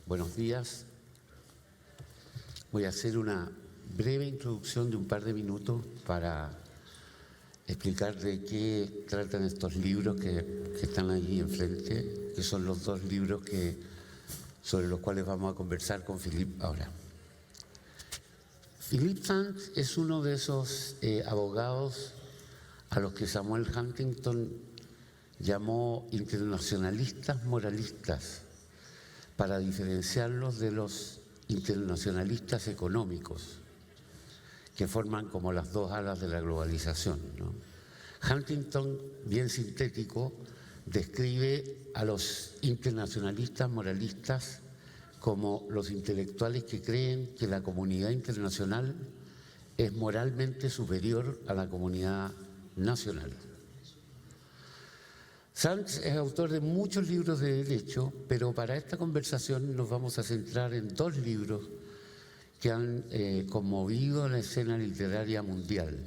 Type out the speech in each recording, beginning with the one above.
Buenos días. Voy a hacer una breve introducción de un par de minutos para explicar de qué tratan estos libros que están ahí enfrente, que son los dos libros sobre los cuales vamos a conversar con Philippe ahora. Philippe Sands es uno de esos abogados a los que Samuel Huntington llamó internacionalistas moralistas, para diferenciarlos de los internacionalistas económicos, que forman como las dos alas de la globalización, ¿no? Huntington, bien sintético, describe a los internacionalistas moralistas como los intelectuales que creen que la comunidad internacional es moralmente superior a la comunidad nacional. Sands es autor de muchos libros de derecho, pero para esta conversación nos vamos a centrar en dos libros que han conmovido la escena literaria mundial: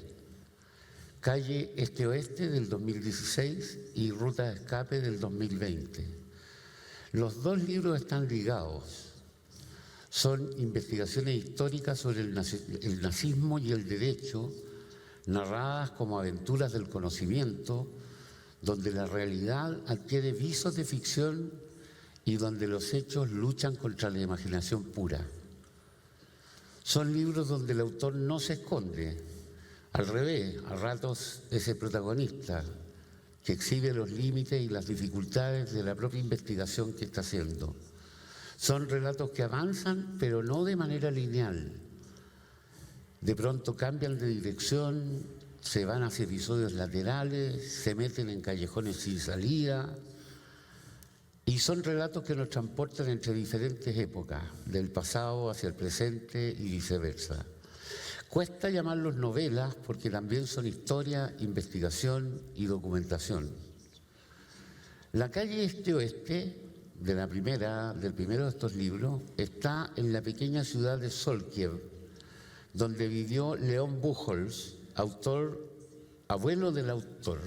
Calle Este-Oeste del 2016 y Ruta de Escape del 2020. Los dos libros están ligados. Son investigaciones históricas sobre el nazismo y el derecho, narradas como aventuras del conocimiento, donde la realidad adquiere visos de ficción y donde los hechos luchan contra la imaginación pura. Son libros donde el autor no se esconde, al revés, a ratos es el protagonista, que exhibe los límites y las dificultades de la propia investigación que está haciendo. Son relatos que avanzan, pero no de manera lineal. De pronto cambian de dirección, se van hacia episodios laterales, se meten en callejones sin salida, y son relatos que nos transportan entre diferentes épocas, del pasado hacia el presente y viceversa. Cuesta llamarlos novelas porque también son historia, investigación y documentación. La calle Este-Oeste, del primero de estos libros, está en la pequeña ciudad de Solkiev, donde vivió León Buchholz, abuelo del autor,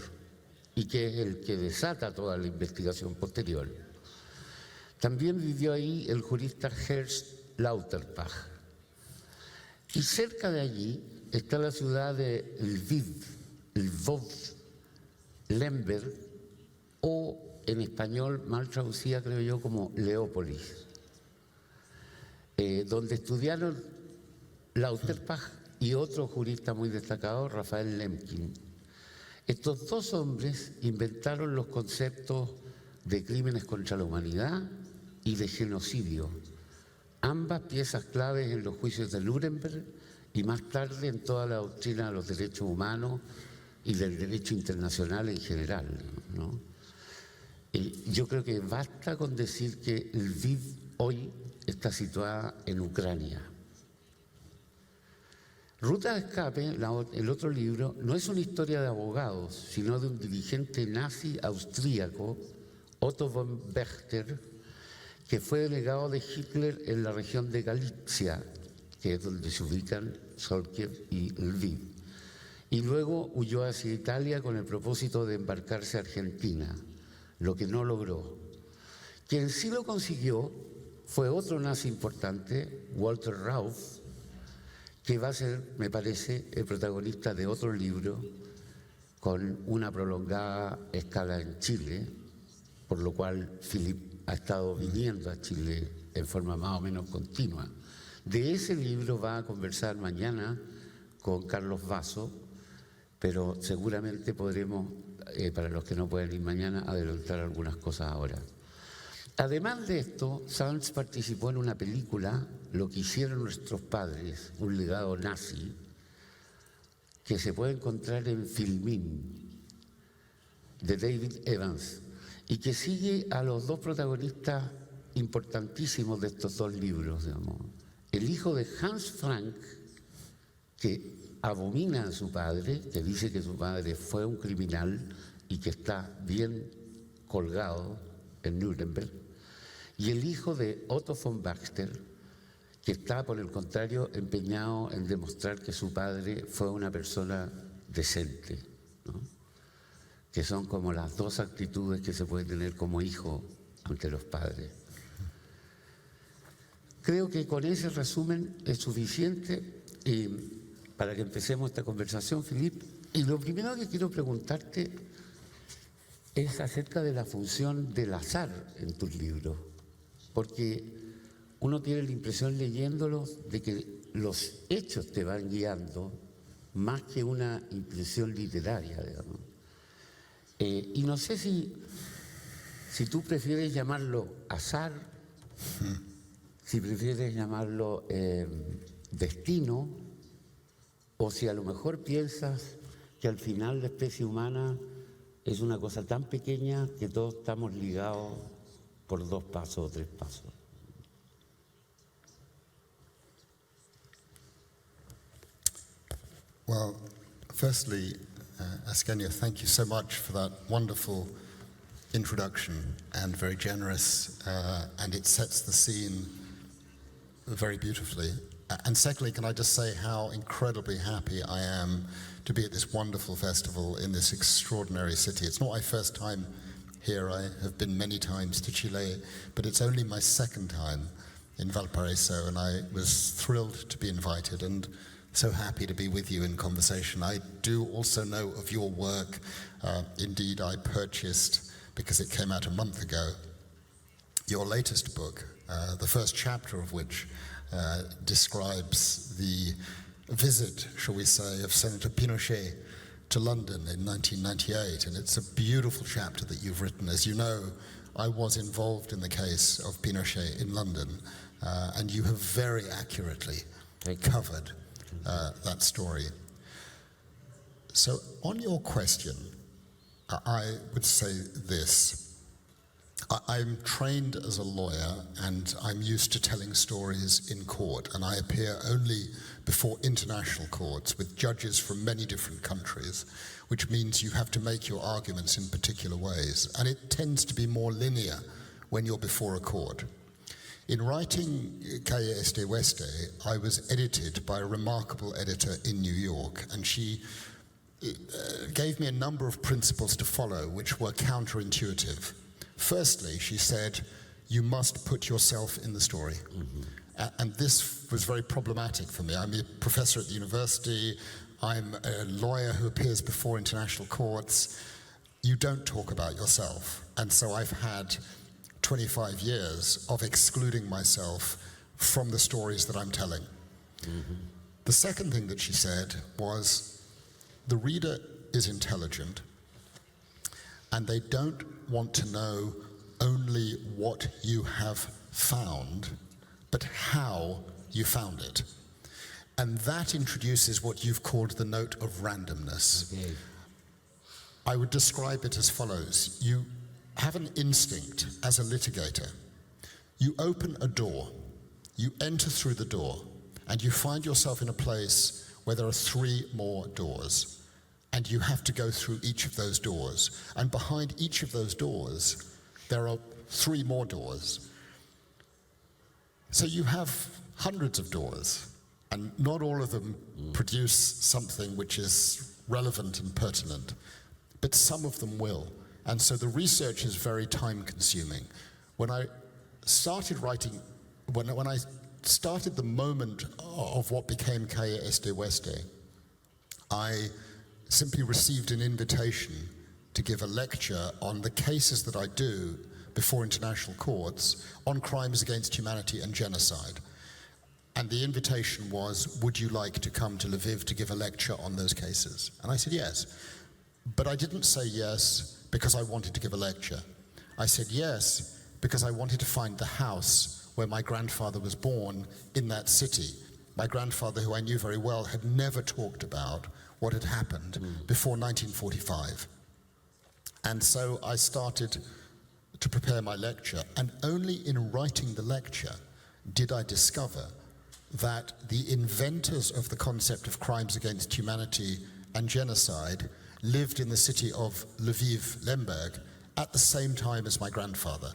y que es el que desata toda la investigación posterior. También vivió ahí el jurista Ernst Lauterbach. Y cerca de allí está la ciudad de Lvov, Lemberg, o en español mal traducida creo yo como Leópolis, donde estudiaron Lauterbach y otro jurista muy destacado, Rafael Lemkin. Estos dos hombres inventaron los conceptos de crímenes contra la humanidad y de genocidio, ambas piezas claves en los juicios de Nuremberg y más tarde en toda la doctrina de los derechos humanos y del derecho internacional en general, ¿no? Yo creo que basta con decir que Lviv hoy está situada en Ucrania. Ruta de Escape, el otro libro, no es una historia de abogados, sino de un dirigente nazi austríaco, Otto von Wächter, que fue delegado de Hitler en la región de Galicia, que es donde se ubican Solkiev y Lviv, y luego huyó hacia Italia con el propósito de embarcarse a Argentina, lo que no logró. Quien sí lo consiguió fue otro nazi importante, Walter Rauff, que va a ser, me parece, el protagonista de otro libro con una prolongada escala en Chile, por lo cual Philippe ha estado viniendo a Chile en forma más o menos continua. De ese libro va a conversar mañana con Carlos Vaso, pero seguramente podremos, para los que no pueden ir mañana, adelantar algunas cosas ahora. Además de esto, Sands participó en una película, Lo que hicieron nuestros padres, un legado nazi, que se puede encontrar en Filmin, de David Evans, y que sigue a los dos protagonistas importantísimos de estos dos libros, digamos. El hijo de Hans Frank, que abomina a su padre, que dice que su padre fue un criminal y que está bien colgado en Nuremberg, y el hijo de Otto von Wächter, que está, por el contrario, empeñado en demostrar que su padre fue una persona decente, ¿no? Que son como las dos actitudes que se puede tener como hijo ante los padres. Creo que con ese resumen es suficiente para que empecemos esta conversación, Philippe. Y lo primero que quiero preguntarte es acerca de la función del azar en tus libros, porque uno tiene la impresión leyéndolos de que los hechos te van guiando más que una impresión literaria, digamos. Y no sé si tú prefieres llamarlo azar, si prefieres llamarlo destino, o si a lo mejor piensas que al final la especie humana es una cosa tan pequeña que todos estamos ligados por 2 pasos o 3 pasos. Well, firstly, Ascanio, thank you so much for that wonderful introduction and very generous, and it sets the scene very beautifully. And secondly, can I just say how incredibly happy I am to be at this wonderful festival in this extraordinary city. It's not my first time here. I have been many times to Chile, but it's only my second time in Valparaiso, and I was thrilled to be invited and so happy to be with you in conversation. I do also know of your work. Indeed, I purchased, because it came out a month ago, your latest book, the first chapter of which describes the visit, shall we say, of Senator Pinochet to London in 1998, and it's a beautiful chapter that you've written. As you know, I was involved in the case of Pinochet in London, and you have very accurately covered that story. So on your question, I would say this. I'm trained as a lawyer, and I'm used to telling stories in court, and I appear only before international courts with judges from many different countries, which means you have to make your arguments in particular ways, and it tends to be more linear when you're before a court. In writing Calle Este-Oeste, I was edited by a remarkable editor in New York, and she gave me a number of principles to follow which were counterintuitive. Firstly, she said, you must put yourself in the story. And this was very problematic for me. I'm a professor at the university. I'm a lawyer who appears before international courts. You don't talk about yourself. And so I've had 25 years of excluding myself from the stories that I'm telling. The second thing that she said was, the reader is intelligent, and they don't want to know only what you have found, but how you found it. And that introduces what you've called the note of randomness. Okay. I would describe it as follows. You have an instinct as a litigator. You open a door, you enter through the door, and you find yourself in a place where there are 3 more doors. And you have to go through each of those doors. And behind each of those doors, there are 3 more doors. So you have hundreds of doors, and not all of them produce something which is relevant and pertinent, but some of them will. And so the research is very time-consuming. When I started writing, when I started the moment of what became Calle Este-Oeste, I simply received an invitation to give a lecture on the cases that I do before international courts on crimes against humanity and genocide. And the invitation was, would you like to come to Lviv to give a lecture on those cases? And I said yes. But I didn't say yes because I wanted to give a lecture. I said yes because I wanted to find the house where my grandfather was born in that city. My grandfather, who I knew very well, had never talked about what had happened before 1945. And so I started to prepare my lecture, and only in writing the lecture did I discover that the inventors of the concept of crimes against humanity and genocide lived in the city of Lviv, Lemberg, at the same time as my grandfather.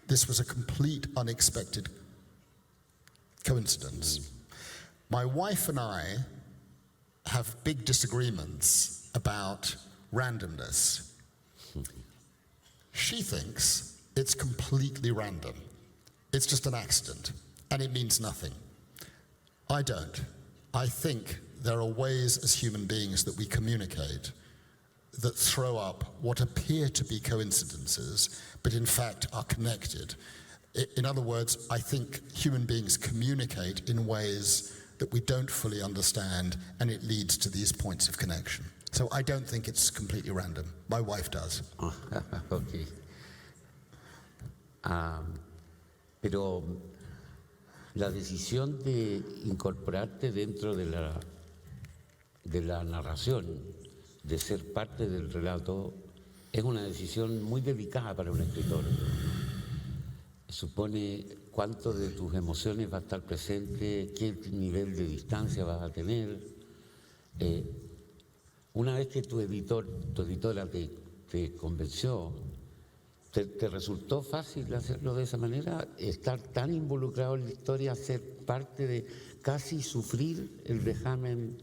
This was a complete unexpected coincidence. My wife and I have big disagreements about randomness. She thinks it's completely random. It's just an accident. and it means nothing. I don't. I think there are ways as human beings that we communicate that throw up what appear to be coincidences, but in fact are connected. In other words, I think human beings communicate in ways that we don't fully understand, and it leads to these points of connection. So I don't think it's completely random. My wife does. Ok. Pero la decisión de incorporarte dentro de la narración, de ser parte del relato, es una decisión muy delicada para un escritor. Supone cuánto de tus emociones va a estar presente, qué nivel de distancia vas a tener. Una vez que tu editora te convenció, ¿te resultó fácil hacerlo de esa manera? Estar tan involucrado en la historia, ser parte de casi sufrir el vejamen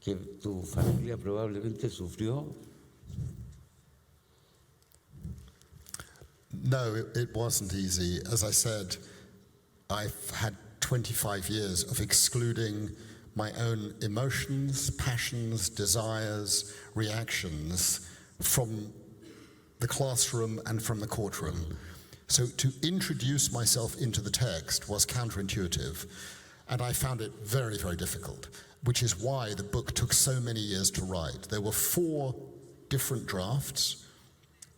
que tu familia probablemente sufrió. No, it wasn't easy. As I said, I've had 25 years of excluding my own emotions, passions, desires, reactions from the classroom and from the courtroom. So to introduce myself into the text was counterintuitive, and I found it very, very difficult, which is why the book took so many years to write. There were 4 different drafts,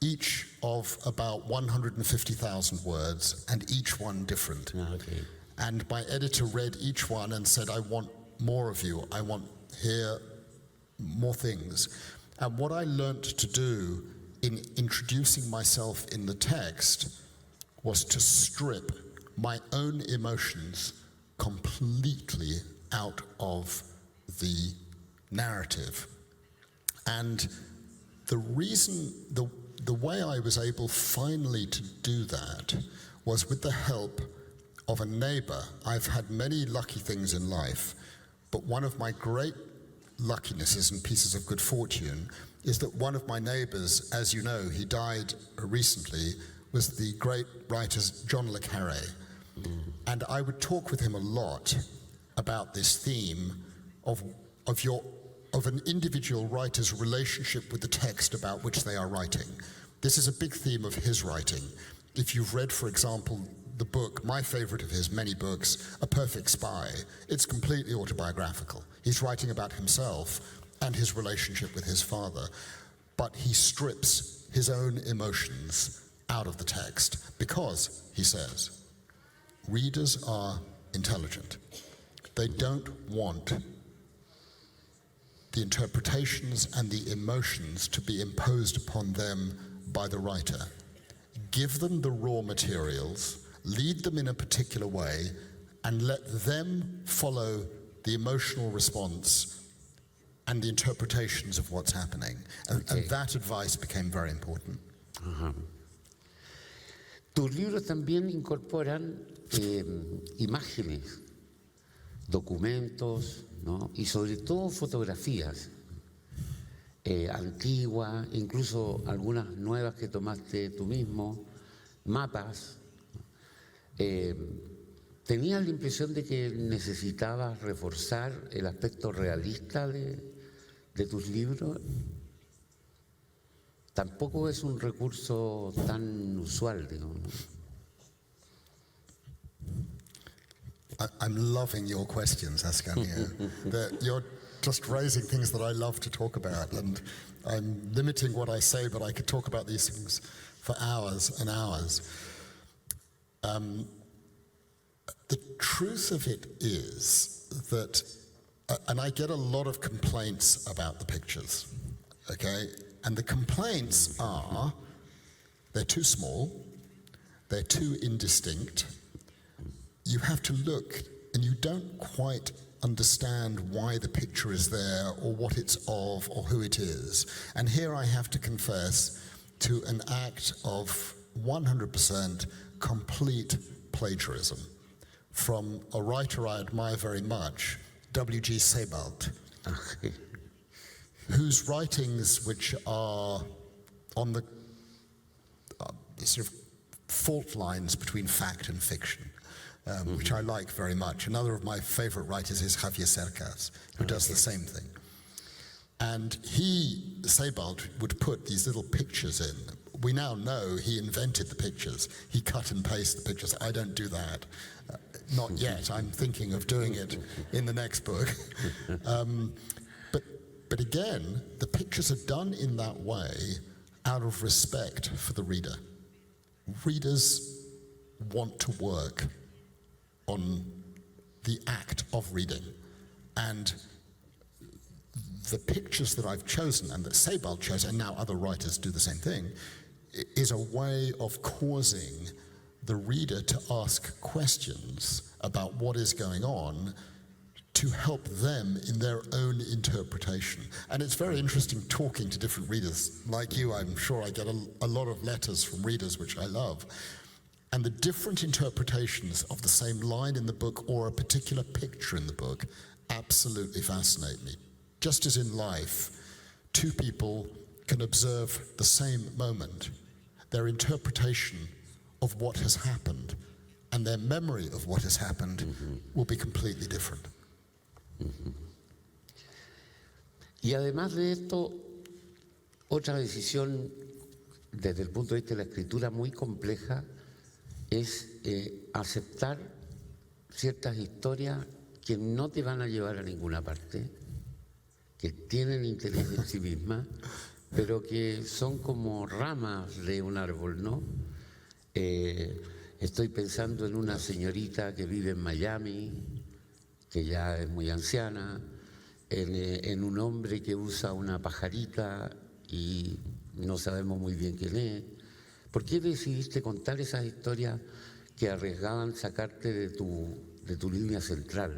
each of about 150,000 words, and each one different. Okay. And my editor read each one and said, I want more of you. I want here more things. And what I learned to do in introducing myself in the text was to strip my own emotions completely out of the narrative. And the reason, the way I was able finally to do that was with the help of a neighbor. I've had many lucky things in life, but one of my great luckinesses and pieces of good fortune is that one of my neighbors, as you know, he died recently, was the great writer John le Carré. And I would talk with him a lot about this theme of an individual writer's relationship with the text about which they are writing. This is a big theme of his writing. If you've read, for example, the book, my favorite of his many books, A Perfect Spy, it's completely autobiographical. He's writing about himself and his relationship with his father, but he strips his own emotions out of the text because, he says, readers are intelligent. They don't want the interpretations and the emotions to be imposed upon them by the writer. Give them the raw materials, lead them in a particular way, and let them follow the emotional response and the interpretations of what's happening. And that advice became very important. Ajá. Tus libros también incorporan imágenes, documentos, ¿no? Y sobre todo fotografías antiguas, incluso algunas nuevas que tomaste tú mismo, mapas. ¿Tenías la impresión de que necesitabas reforzar el aspecto realista de tus libros? Tampoco es un recurso tan usual, digamos. I'm loving your questions, Ascanio. You're just raising things that I love to talk about, and I'm limiting what I say, but I could talk about these things for hours and hours. The truth of it is that, and I get a lot of complaints about the pictures, okay? And the complaints are, they're too small, they're too indistinct, you have to look and you don't quite understand why the picture is there or what it's of or who it is. And here I have to confess to an act of 100% complete plagiarism from a writer I admire very much, W.G. Sebald, whose writings, which are on the sort of fault lines between fact and fiction, which I like very much. Another of my favorite writers is Javier Cercas, who does the same thing. And he, Sebald, would put these little pictures in. We now know he invented the pictures. He cut and pasted the pictures. I don't do that. Not yet. I'm thinking of doing it in the next book. But again, the pictures are done in that way out of respect for the reader. Readers want to work on the act of reading. And the pictures that I've chosen and that Sebald chose, and now other writers do the same thing, is a way of causing the reader to ask questions about what is going on to help them in their own interpretation. And it's very interesting talking to different readers. Like you, I'm sure I get a lot of letters from readers, which I love. And the different interpretations of the same line in the book or a particular picture in the book absolutely fascinate me. Just as in life, two people can observe the same moment. Their interpretation of what has happened and their memory of what has happened will be completely different. Y además de esto, otra decisión desde el punto de vista de la escritura muy compleja es aceptar ciertas historias que no te van a llevar a ninguna parte, que tienen interés en sí mismas, pero que son como ramas de un árbol, ¿no? Estoy pensando en una señorita que vive en Miami, que ya es muy anciana, en un hombre que usa una pajarita y no sabemos muy bien quién es. ¿Por qué decidiste contar esas historias que arriesgaban sacarte de tu línea central?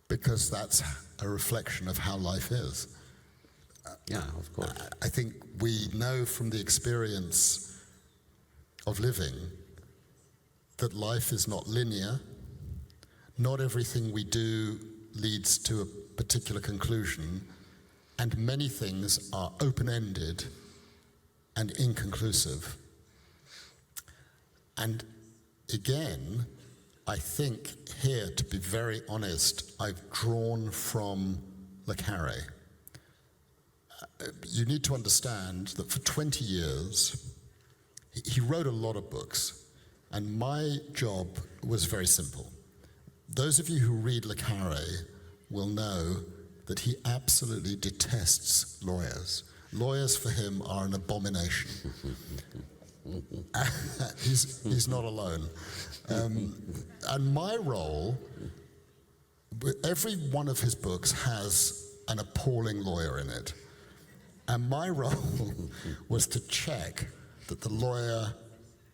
Because that's a reflection of how life is. Yeah, of course. I think we know from the experience of living that life is not linear. Not everything we do leads to a particular conclusion, and many things are open-ended and inconclusive. And again, I think here, to be very honest, I've drawn from Le Carré. You need to understand that for 20 years, he wrote a lot of books, and my job was very simple. Those of you who read Le Carré will know that he absolutely detests lawyers. Lawyers for him are an abomination. He's not alone. And my role, every one of his books has an appalling lawyer in it. And my role was to check that the lawyer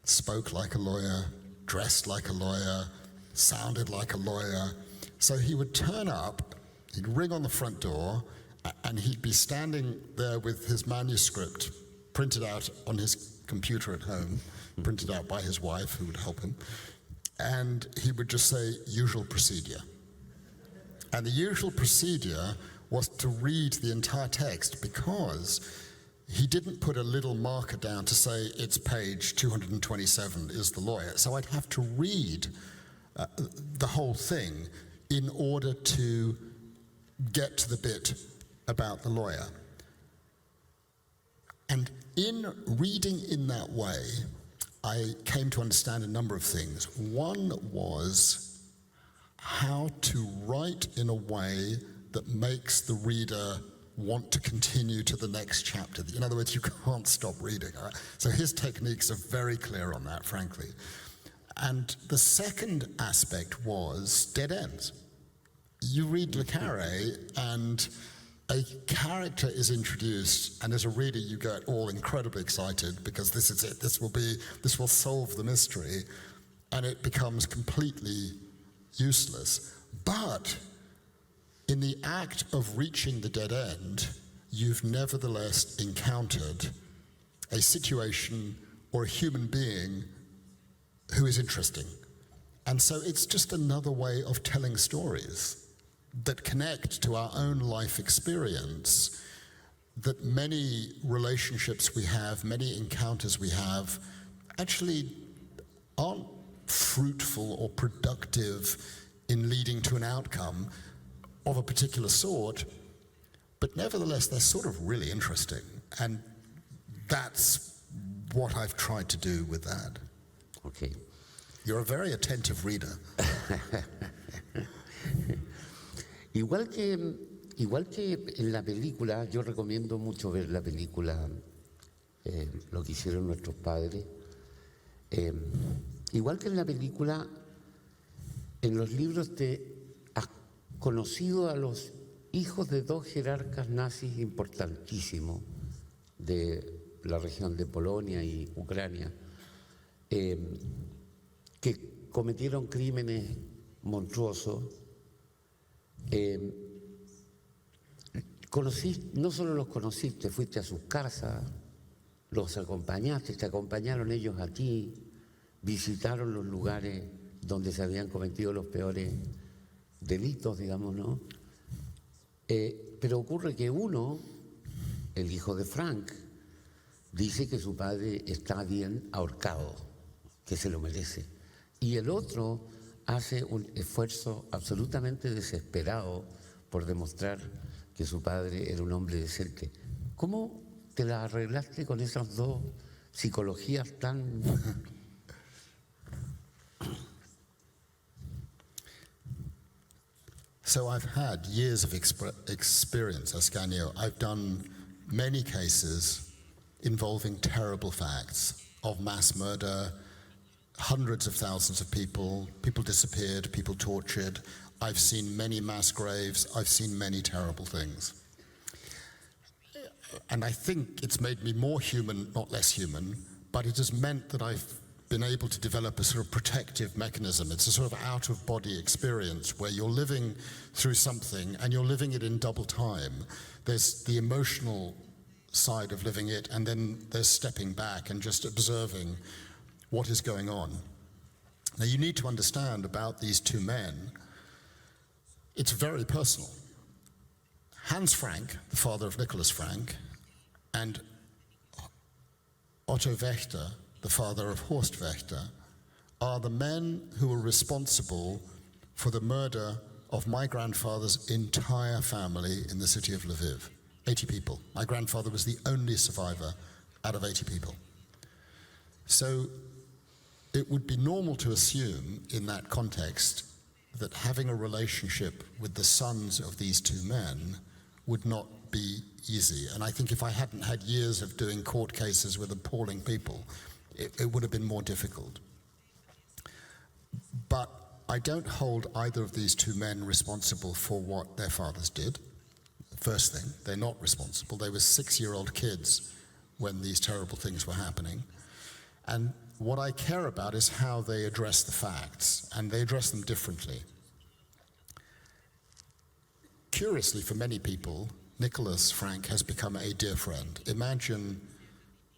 spoke like a lawyer, dressed like a lawyer, sounded like a lawyer. So he would turn up, he'd ring on the front door, and he'd be standing there with his manuscript printed out on his computer at home, printed out by his wife who would help him, and he would just say, usual procedure. And the usual procedure was to read the entire text, because he didn't put a little marker down to say it's page 227 is the lawyer. So I'd have to read the whole thing in order to get to the bit about the lawyer. And in reading in that way, I came to understand a number of things. One was how to write in a way that makes the reader want to continue to the next chapter. In other words, you can't stop reading. Right? So his techniques are very clear on that, frankly. And the second aspect was dead ends. You read Le Carré, and a character is introduced, and as a reader you get all incredibly excited because this is it, this will solve the mystery, and it becomes completely useless. But in the act of reaching the dead end, you've nevertheless encountered a situation or a human being who is interesting. And so it's just another way of telling stories that connect to our own life experience that many relationships we have, many encounters we have, actually aren't fruitful or productive in leading to an outcome of a particular sort, but nevertheless they're sort of really interesting. And that's what I've tried to do with that. Okay. You're a very attentive reader. Igual que en la película, yo recomiendo mucho ver la película, lo que hicieron nuestros padres. Igual que en la película, en los libros te has conocido a los hijos de dos jerarcas nazis importantísimos de la región de Polonia y Ucrania, que cometieron crímenes monstruosos. No solo los conociste, fuiste a sus casas, los acompañaste, te acompañaron ellos a ti, visitaron los lugares donde se habían cometido los peores delitos, digamos, ¿no? Pero ocurre que uno, el hijo de Frank, dice que su padre está bien ahorcado, que se lo merece. Y el otro hace un esfuerzo absolutamente desesperado por demostrar que su padre era un hombre decente. ¿Cómo te la arreglaste con esas dos psicologías tan... So I've had years of experience, Ascanio. I've done many cases involving terrible facts of mass murder, hundreds of thousands of people disappeared, people tortured. I've seen many mass graves, I've seen many terrible things. And I think it's made me more human, not less human, but it has meant that I've been able to develop a sort of protective mechanism. It's a sort of out-of-body experience where you're living through something and you're living it in double time. There's the emotional side of living it, and then there's stepping back and just observing what is going on. Now you need to understand about these two men, it's very personal. Hans Frank, the father of Nicholas Frank, and Otto Wächter, the father of Horst Wächter, are the men who were responsible for the murder of my grandfather's entire family in the city of Lviv. 80 people. My grandfather was the only survivor out of 80 people. So it would be normal to assume in that context that having a relationship with the sons of these two men would not be easy. And I think if I hadn't had years of doing court cases with appalling people, it would have been more difficult. But I don't hold either of these two men responsible for what their fathers did. First thing, they're not responsible. They were 6-year-old kids when these terrible things were happening. And what I care about is how they address the facts, and they address them differently. Curiously, for many people, Nicholas Frank has become a dear friend. Imagine,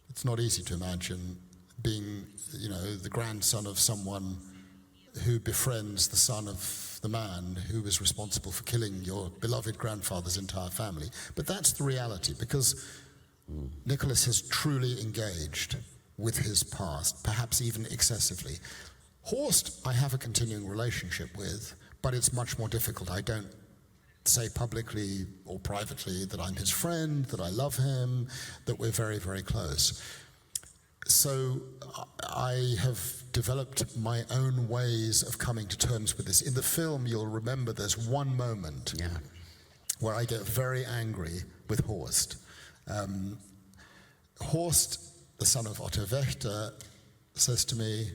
it's not easy to imagine being, the grandson of someone who befriends the son of the man who was responsible for killing your beloved grandfather's entire family. But that's the reality, because Nicholas has truly engaged with his past, perhaps even excessively. Horst, I have a continuing relationship with, but it's much more difficult. I don't say publicly or privately that I'm his friend, that I love him, that we're very, very close. So I have developed my own ways of coming to terms with this. In the film, you'll remember there's one moment where I get very angry with Horst. Horst, the son of Otto Wächter, says to me,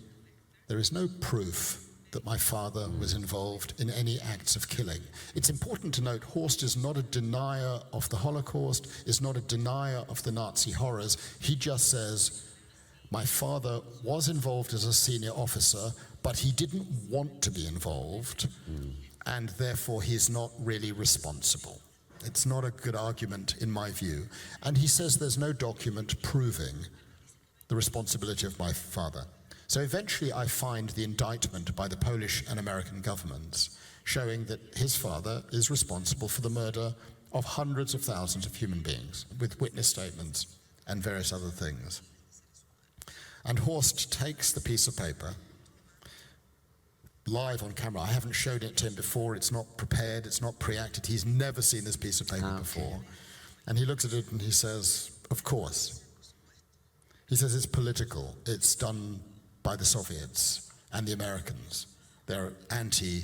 there is no proof that my father was involved in any acts of killing. It's important to note, Horst is not a denier of the Holocaust, is not a denier of the Nazi horrors. He just says, my father was involved as a senior officer, but he didn't want to be involved, and therefore he's not really responsible. It's not a good argument in my view. And he says there's no document proving the responsibility of my father. So eventually I find the indictment by the Polish and American governments showing that his father is responsible for the murder of hundreds of thousands of human beings with witness statements and various other things. And Horst takes the piece of paper live on camera. I haven't showed it to him before. It's not prepared. It's not pre-acted. He's never seen this piece of paper before. And he looks at it and he says, of course. He says it's political. It's done by the Soviets and the Americans. They're anti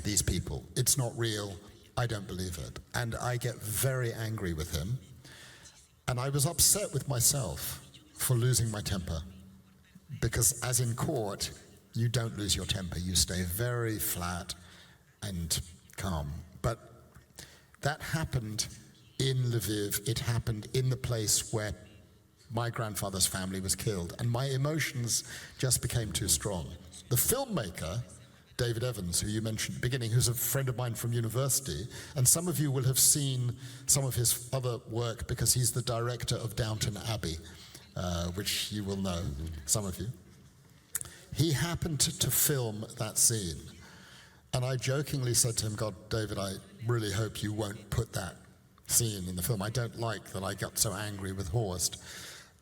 these people. It's not real. I don't believe it. And I get very angry with him. And I was upset with myself for losing my temper. Because as in court, you don't lose your temper. You stay very flat and calm. But that happened in Lviv. It happened in the place where my grandfather's family was killed. And my emotions just became too strong. The filmmaker, David Evans, who you mentioned at the beginning, who's a friend of mine from university, and some of you will have seen some of his other work because he's the director of Downton Abbey, which you will know, some of you. He happened to film that scene. And I jokingly said to him, God, David, I really hope you won't put that scene in the film. I don't like that I got so angry with Horst.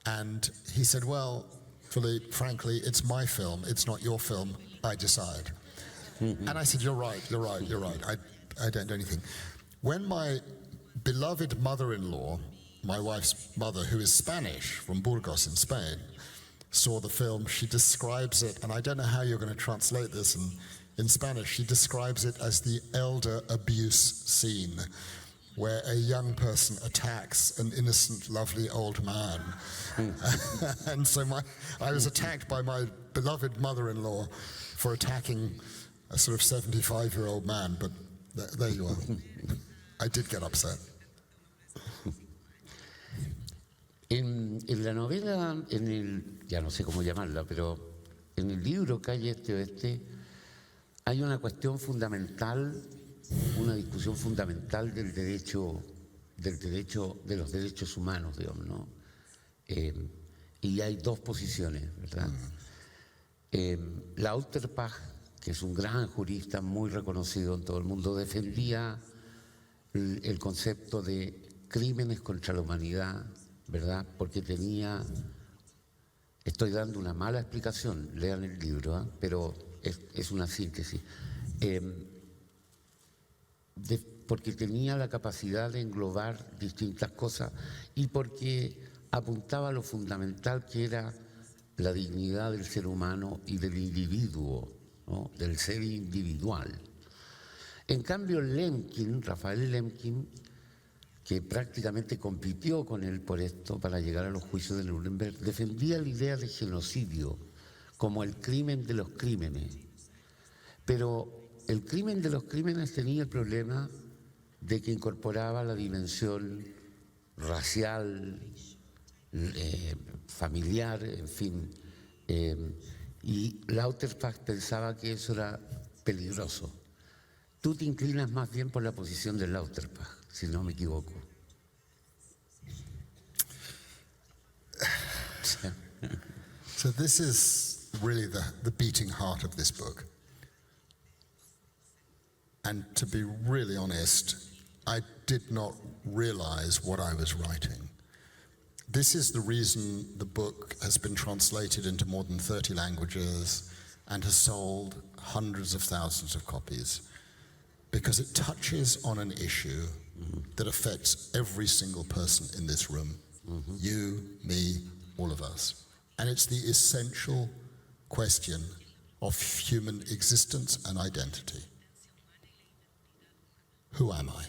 And he said, well, Philippe, frankly, it's my film. It's not your film. I decide. And I said, you're right. I don't do anything. When my beloved mother-in-law, my wife's mother, who is Spanish, from Burgos in Spain, saw the film, she describes it, and I don't know how you're going to translate this in Spanish, she describes it as the elder abuse scene, where a young person attacks an innocent, lovely old man. And so I was attacked by my beloved mother-in-law for attacking a sort of 75-year-old man, but there you are. I did get upset. En la novela, ya no sé cómo llamarla, pero en el libro Calle Este-Oeste hay una cuestión fundamental, una discusión fundamental del derecho de los derechos humanos, digamos, ¿no? Y hay dos posiciones, ¿verdad? Lauterbach, que es un gran jurista muy reconocido en todo el mundo, defendía el concepto de crímenes contra la humanidad, ¿verdad? Porque estoy dando una mala explicación, lean el libro, pero es una síntesis, porque tenía la capacidad de englobar distintas cosas y porque apuntaba a lo fundamental que era la dignidad del ser humano y del individuo, ¿no? Del ser individual. En cambio, Rafael Lemkin, que prácticamente compitió con él por esto para llegar a los juicios de Nuremberg, defendía la idea de genocidio como el crimen de los crímenes. Pero el crimen de los crímenes tenía el problema de que incorporaba la dimensión racial, familiar, en fin. Y Lauterbach pensaba que eso era peligroso. Tú te inclinas más bien por la posición de Lauterbach, si no me equivoco. So this is really the beating heart of this book. And to be really honest, I did not realize what I was writing. This is the reason the book has been translated into more than 30 languages and has sold hundreds of thousands of copies, because it touches on an issue that affects every single person in this room. You, me, all of us. And it's the essential question of human existence and identity. Who am I?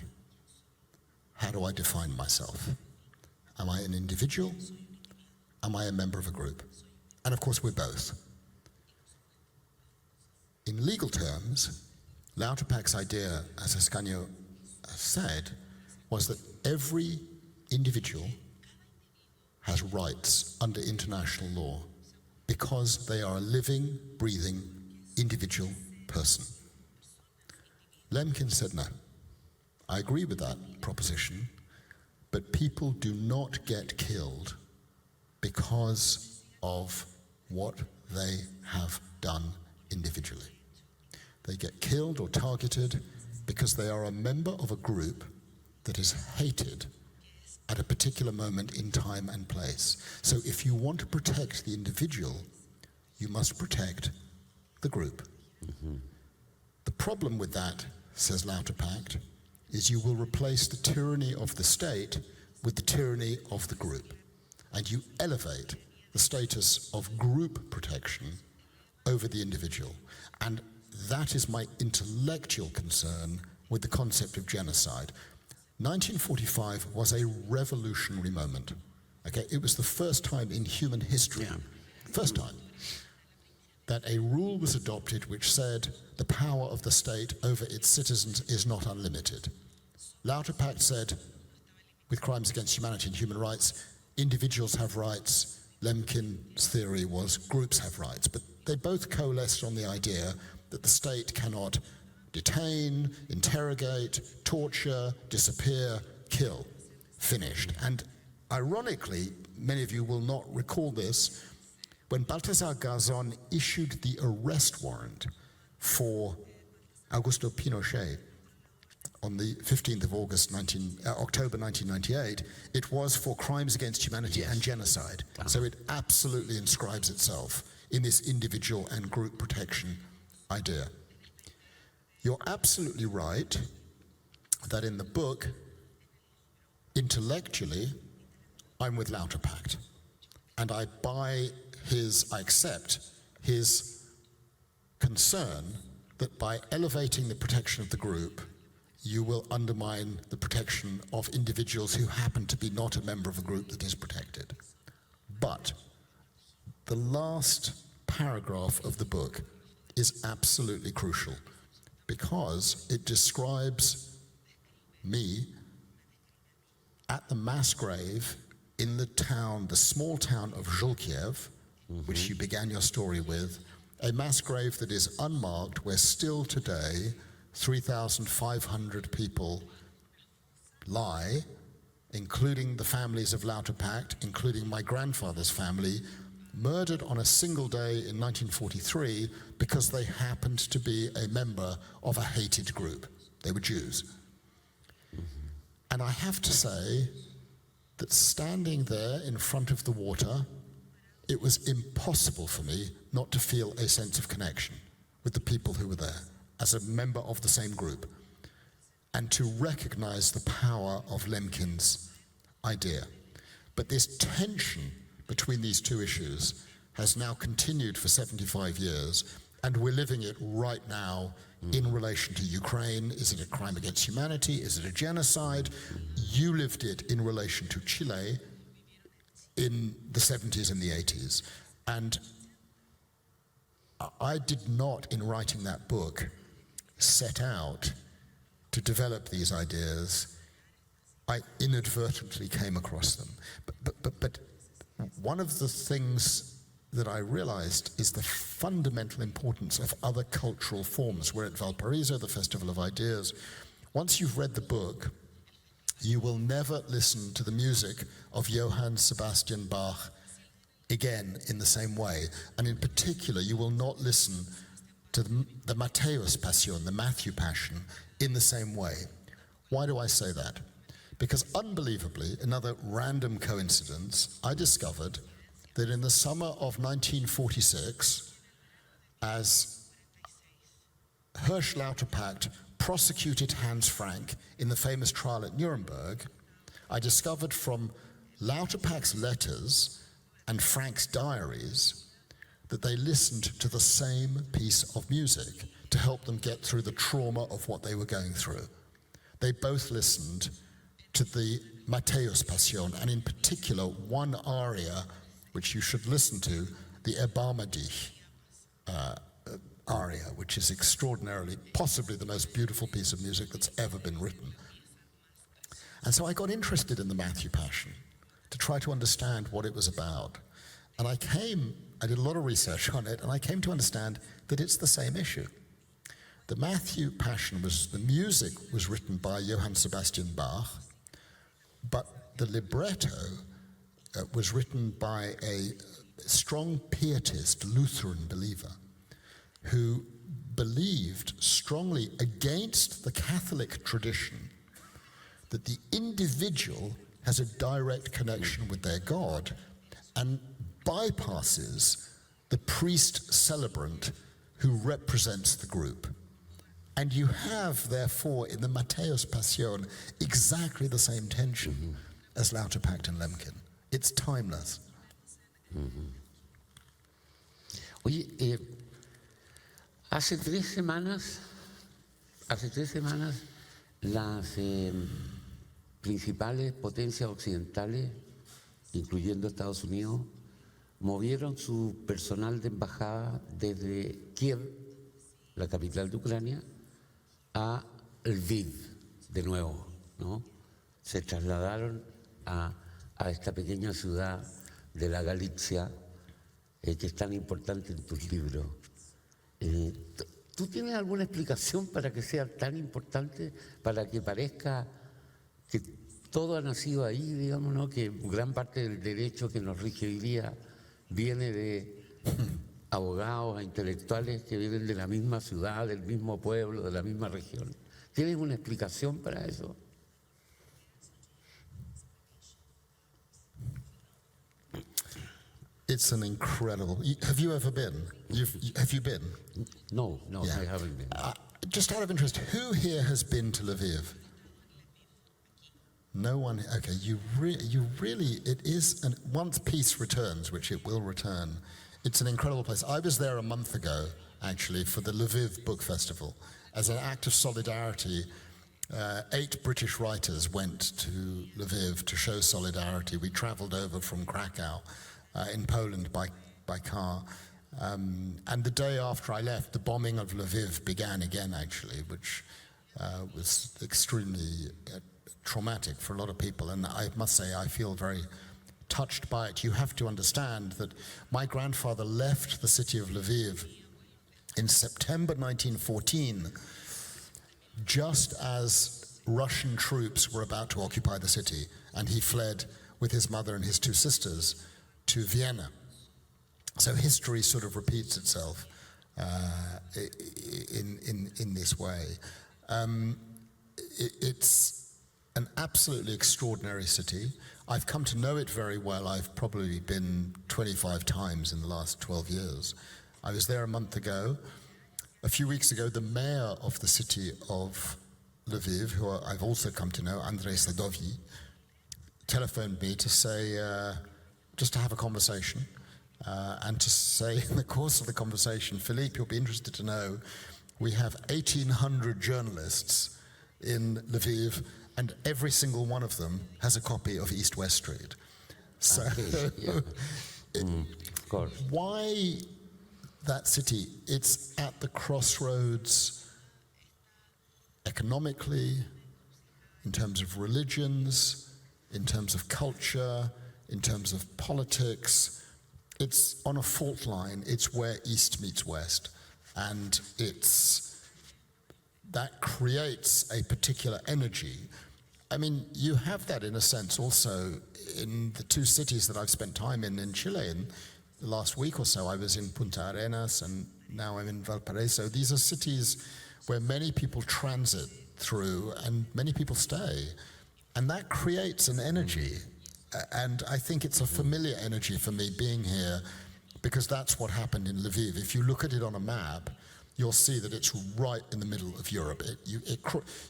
How do I define myself? Am I an individual? Am I a member of a group? And of course, we're both. In legal terms, Lauterbach's idea, as Ascanio said, was that every individual has rights under international law because they are a living, breathing, individual person. Lemkin said no. I agree with that proposition, but people do not get killed because of what they have done individually. They get killed or targeted because they are a member of a group that is hated at a particular moment in time and place. So if you want to protect the individual, you must protect the group. The problem with that, says Lauterpacht, is you will replace the tyranny of the state with the tyranny of the group. And you elevate the status of group protection over the individual. And that is my intellectual concern with the concept of genocide. 1945 was a revolutionary moment. Okay, it was the first time in human history, first time, that a rule was adopted which said the power of the state over its citizens is not unlimited. Lauterpacht said, with crimes against humanity and human rights, individuals have rights. Lemkin's theory was groups have rights. But they both coalesced on the idea that the state cannot detain, interrogate, torture, disappear, kill. Finished. And ironically, many of you will not recall this, when Balthazar Garzón issued the arrest warrant for Augusto Pinochet on the 15th of October 1998, it was for crimes against humanity and genocide. So it absolutely inscribes itself in this individual and group protection idea. You're absolutely right that in the book, intellectually, I'm with Lauterpacht. And I accept his concern that by elevating the protection of the group, you will undermine the protection of individuals who happen to be not a member of a group that is protected. But the last paragraph of the book is absolutely crucial because it describes me at the mass grave in the small town of Żółkiew, which you began your story with, a mass grave that is unmarked, where still today 3,500 people lie, including the families of Lauterpacht, including my grandfather's family, murdered on a single day in 1943 because they happened to be a member of a hated group. They were Jews. And I have to say that standing there in front of the water, it was impossible for me not to feel a sense of connection with the people who were there as a member of the same group, and to recognize the power of Lemkin's idea. But this tension between these two issues has now continued for 75 years, and we're living it right now in relation to Ukraine. Is it a crime against humanity? Is it a genocide? You lived it in relation to Chile in the 70s and the 80s. And I did not, in writing that book, set out to develop these ideas. I inadvertently came across them. But one of the things that I realized is the fundamental importance of other cultural forms. We're at Valparaiso, the Festival of Ideas. Once you've read the book, you will never listen to the music of Johann Sebastian Bach again in the same way. And in particular, you will not listen to the Matthäus Passion, the Matthew Passion, in the same way. Why do I say that? Because unbelievably, another random coincidence, I discovered that in the summer of 1946, as Hirsch Lauterpacht prosecuted Hans Frank in the famous trial at Nuremberg, I discovered from Lauterpacht's letters and Frank's diaries that they listened to the same piece of music to help them get through the trauma of what they were going through. They both listened to the Matthäus Passion, and in particular one aria which you should listen to, the Erbarme dich aria, which is extraordinarily, possibly the most beautiful piece of music that's ever been written. And so I got interested in the Matthew Passion to try to understand what it was about. And I did a lot of research on it, and I came to understand that it's the same issue. The Matthew Passion the music was written by Johann Sebastian Bach, but the libretto was written by a strong pietist Lutheran believer who believed strongly against the Catholic tradition that the individual has a direct connection with their God and bypasses the priest-celebrant who represents the group. And you have, therefore, in the Matthäus Passion, exactly the same tension as Lauterpacht and Lemkin. It's timeless. Oye, hace 3 semanas, las principales potencias occidentales, incluyendo Estados Unidos, movieron su personal de embajada desde Kiev, la capital de Ucrania, a Lviv, de nuevo, ¿no? Se trasladaron a esta pequeña ciudad de la Galicia, que es tan importante en tus libros. ¿Tú tienes alguna explicación para que sea tan importante, para que parezca que todo ha nacido ahí, digamos, ¿no? Que gran parte del derecho que nos rige hoy día viene de abogados e intelectuales que vienen de la misma ciudad, del mismo pueblo, de la misma región? ¿Tienes una explicación para eso? It's an incredible... Have you ever been? Have you been? No, Yeah. I haven't been. Just out of interest, who here has been to Lviv? No one. Okay, you really. It is. Once peace returns, which it will return, it's an incredible place. I was there a month ago, actually, for the Lviv Book Festival. As an act of solidarity, 8 British writers went to Lviv to show solidarity. We travelled over from Krakow in Poland by car. And the day after I left, the bombing of Lviv began again, actually, which was extremely traumatic for a lot of people. And I must say, I feel very touched by it. You have to understand that my grandfather left the city of Lviv in September 1914, just as Russian troops were about to occupy the city, and he fled with his mother and his 2 sisters to Vienna. So history sort of repeats itself in this way. It's an absolutely extraordinary city. I've come to know it very well. I've probably been 25 times in the last 12 years. I was there a month ago. A few weeks ago, the mayor of the city of Lviv, who I've also come to know, Andrei Sadovyi, telephoned me to say, just to have a conversation, and to say in the course of the conversation, Philippe, you'll be interested to know, we have 1,800 journalists in Lviv, and every single one of them has a copy of East-West Street. So, Of course. Why that city? It's at the crossroads economically, in terms of religions, in terms of culture, in terms of politics. It's on a fault line. It's where East meets West. And that creates a particular energy. I mean, you have that in a sense also in the 2 cities that I've spent time in Chile. In the last week or so, I was in Punta Arenas and now I'm in Valparaiso. These are cities where many people transit through and many people stay. And that creates an energy. And I think it's a familiar energy for me being here, because that's what happened in Lviv. If you look at it on a map, you'll see that it's right in the middle of Europe.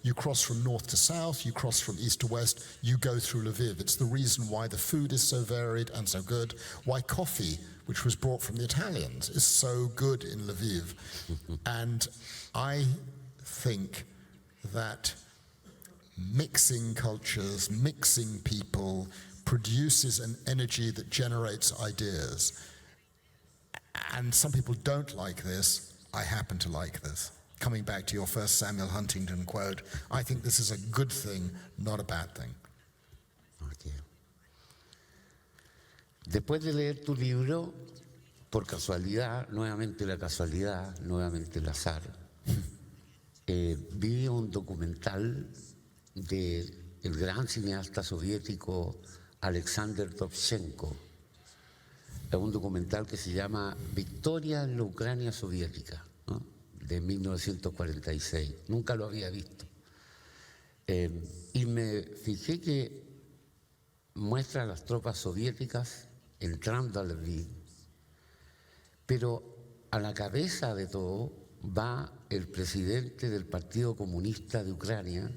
You cross from north to south, you cross from east to west, you go through Lviv. It's the reason why the food is so varied and so good, why coffee, which was brought from the Italians, is so good in Lviv. And I think that mixing cultures, mixing people, produces an energy that generates ideas. And some people don't like this. I happen to like this. Coming back to your first Samuel Huntington quote, I think this is a good thing, not a bad thing. Okay. Después de leer tu libro, por casualidad, nuevamente la casualidad, nuevamente el azar, vi un documental del gran cineasta soviético Alexander Dovzhenko. Es un documental que se llama Victoria en la Ucrania soviética, ¿no? De 1946. Nunca lo había visto. Y me fijé que muestra a las tropas soviéticas entrando a Lviv, pero a la cabeza de todo va el presidente del Partido Comunista de Ucrania,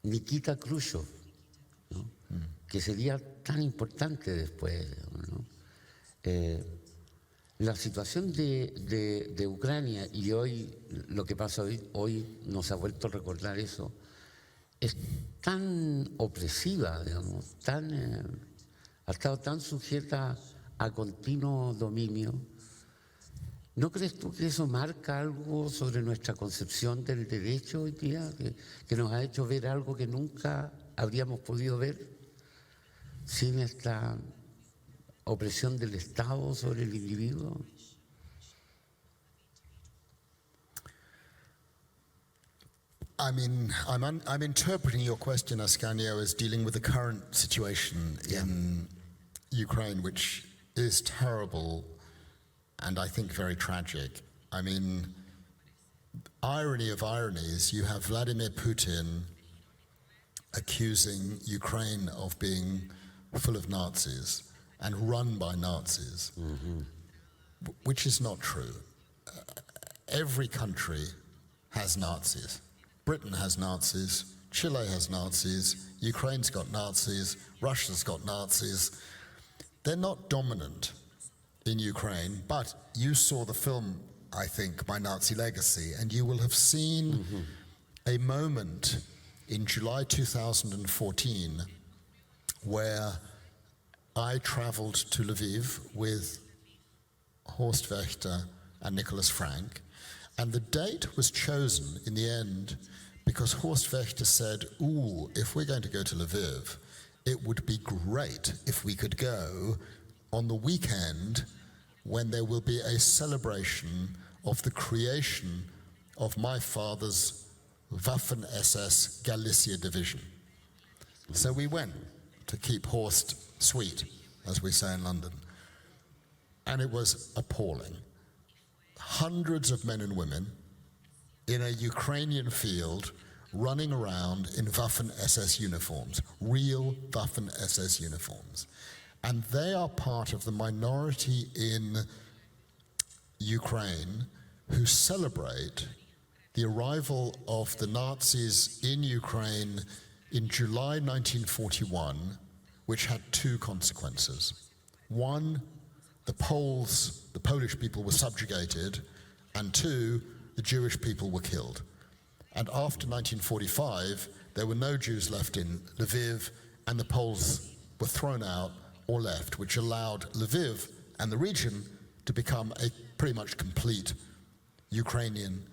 Nikita Khrushchev, ¿no? Que sería tan importante después, ¿no? La situación de Ucrania y hoy, lo que pasa hoy nos ha vuelto a recordar eso, es tan opresiva, digamos, ha estado tan sujeta a continuo dominio. ¿No crees tú que eso marca algo sobre nuestra concepción del derecho hoy día, que nos ha hecho ver algo que nunca habríamos podido ver sin esta opresión del Estado sobre el individuo? I mean, I'm interpreting your question, Ascanio, as dealing with the current situation in Ukraine, which is terrible and I think very tragic. I mean, irony of ironies, you have Vladimir Putin accusing Ukraine of being full of Nazis and run by Nazis, which is not true. Every country has Nazis. Britain has Nazis, Chile has Nazis, Ukraine's got Nazis, Russia's got Nazis. They're not dominant in Ukraine, but you saw the film, I think, My Nazi Legacy, and you will have seen a moment in July 2014 where I traveled to Lviv with Horst Wächter and Nicholas Frank, and the date was chosen in the end because Horst Wächter said, if we're going to go to Lviv, it would be great if we could go on the weekend when there will be a celebration of the creation of my father's Waffen-SS Galicia division. So we went to keep Horst sweet, as we say in London. And it was appalling. Hundreds of men and women in a Ukrainian field running around in Waffen-SS uniforms, real Waffen-SS uniforms. And they are part of the minority in Ukraine who celebrate the arrival of the Nazis in Ukraine in July 1941, which had two consequences. One, the Polish people were subjugated, and two, the Jewish people were killed. And after 1945, there were no Jews left in Lviv, and the Poles were thrown out or left, which allowed Lviv and the region to become a pretty much complete Ukrainian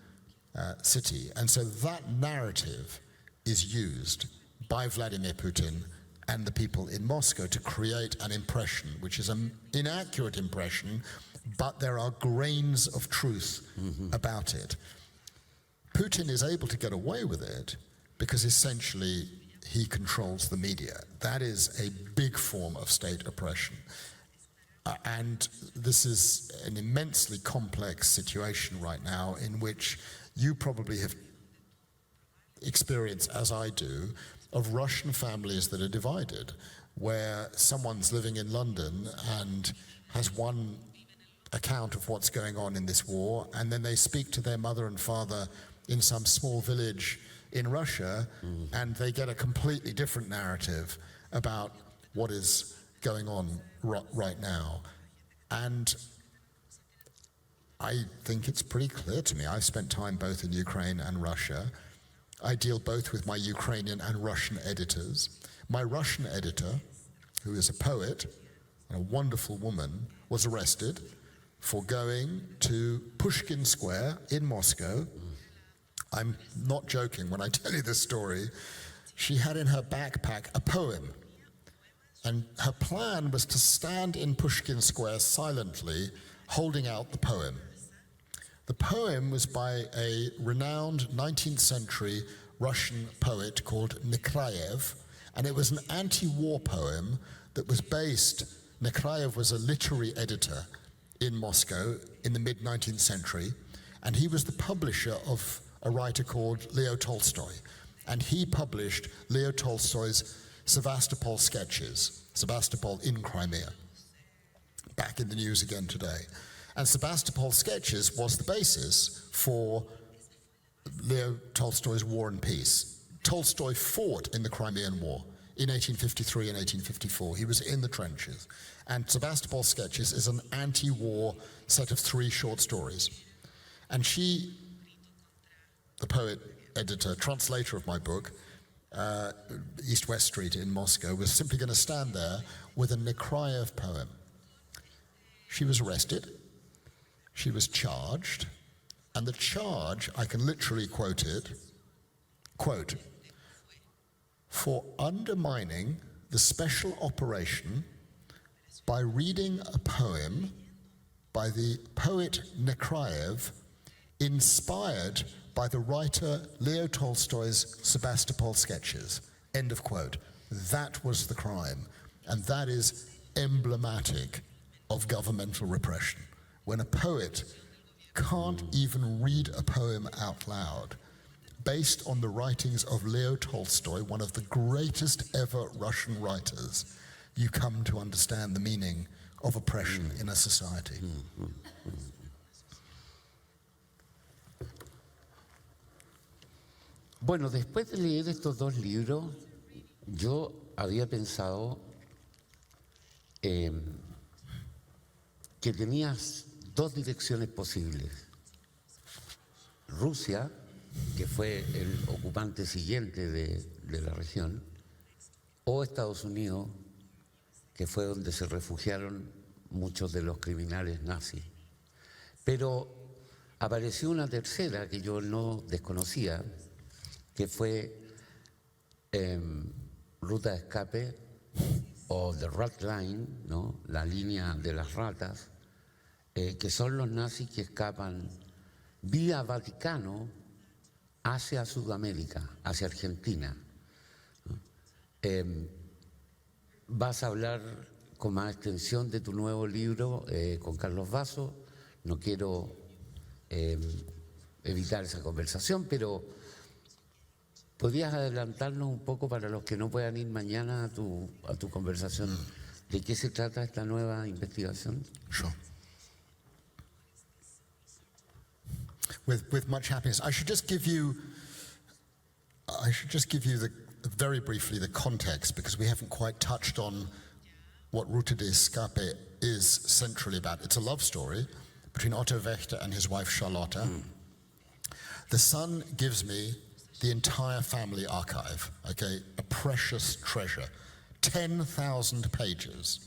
city. And so that narrative is used by Vladimir Putin and the people in Moscow to create an impression, which is an inaccurate impression, but there are grains of truth about it. Putin is able to get away with it because essentially he controls the media. That is a big form of state oppression. And this is an immensely complex situation right now in which you probably have experienced, as I do, of Russian families that are divided, where someone's living in London and has one account of what's going on in this war, and then they speak to their mother and father in some small village in Russia, and they get a completely different narrative about what is going on right now. And I think it's pretty clear to me. I've spent time both in Ukraine and Russia. I deal both with my Ukrainian and Russian editors. My Russian editor, who is a poet and a wonderful woman, was arrested for going to Pushkin Square in Moscow. I'm not joking when I tell you this story. She had in her backpack a poem, and her plan was to stand in Pushkin Square silently, holding out the poem. The poem was by a renowned 19th century Russian poet called Nekrayev, and it was an anti-war poem that was based. Nekrayev was a literary editor in Moscow in the mid-19th century, and he was the publisher of a writer called Leo Tolstoy. And he published Leo Tolstoy's Sevastopol Sketches, Sevastopol in Crimea, back in the news again today. And Sevastopol Sketches was the basis for Leo Tolstoy's War and Peace. Tolstoy fought in the Crimean War in 1853 and 1854. He was in the trenches. And Sevastopol Sketches is an anti-war set of 3 short stories. And she, the poet, editor, translator of my book, East West Street in Moscow, was simply going to stand there with a Nekrayev poem. She was arrested, she was charged, and the charge, I can literally quote it, quote, for undermining the special operation by reading a poem by the poet Nekrayev, inspired by the writer Leo Tolstoy's Sevastopol Sketches. End of quote. That was the crime, and that is emblematic of governmental repression. When a poet can't even read a poem out loud, based on the writings of Leo Tolstoy, one of the greatest ever Russian writers, you come to understand the meaning of oppression in a society. Bueno, después de leer estos 2 libros, yo había pensado que tenías 2 direcciones posibles. Rusia, que fue el ocupante siguiente de la región, o Estados Unidos, que fue donde se refugiaron muchos de los criminales nazis. Pero apareció una tercera que yo no desconocía, que fue ruta de escape, o the rat line, ¿no? La línea de las ratas, que son los nazis que escapan vía Vaticano hacia Sudamérica, hacia Argentina. Vas a hablar con más extensión de tu nuevo libro con Carlos Vaso. No quiero evitar esa conversación, pero ¿podrías adelantarnos un poco para los que no puedan ir mañana a tu conversación? ¿De qué se trata esta nueva investigación? Sure. With much happiness. I should just give you very briefly the context, because we haven't quite touched on what Ruta de Escape is centrally about. It's a love story between Otto Wächter and his wife Charlotta. The son gives me the entire family archive, okay, a precious treasure, 10,000 pages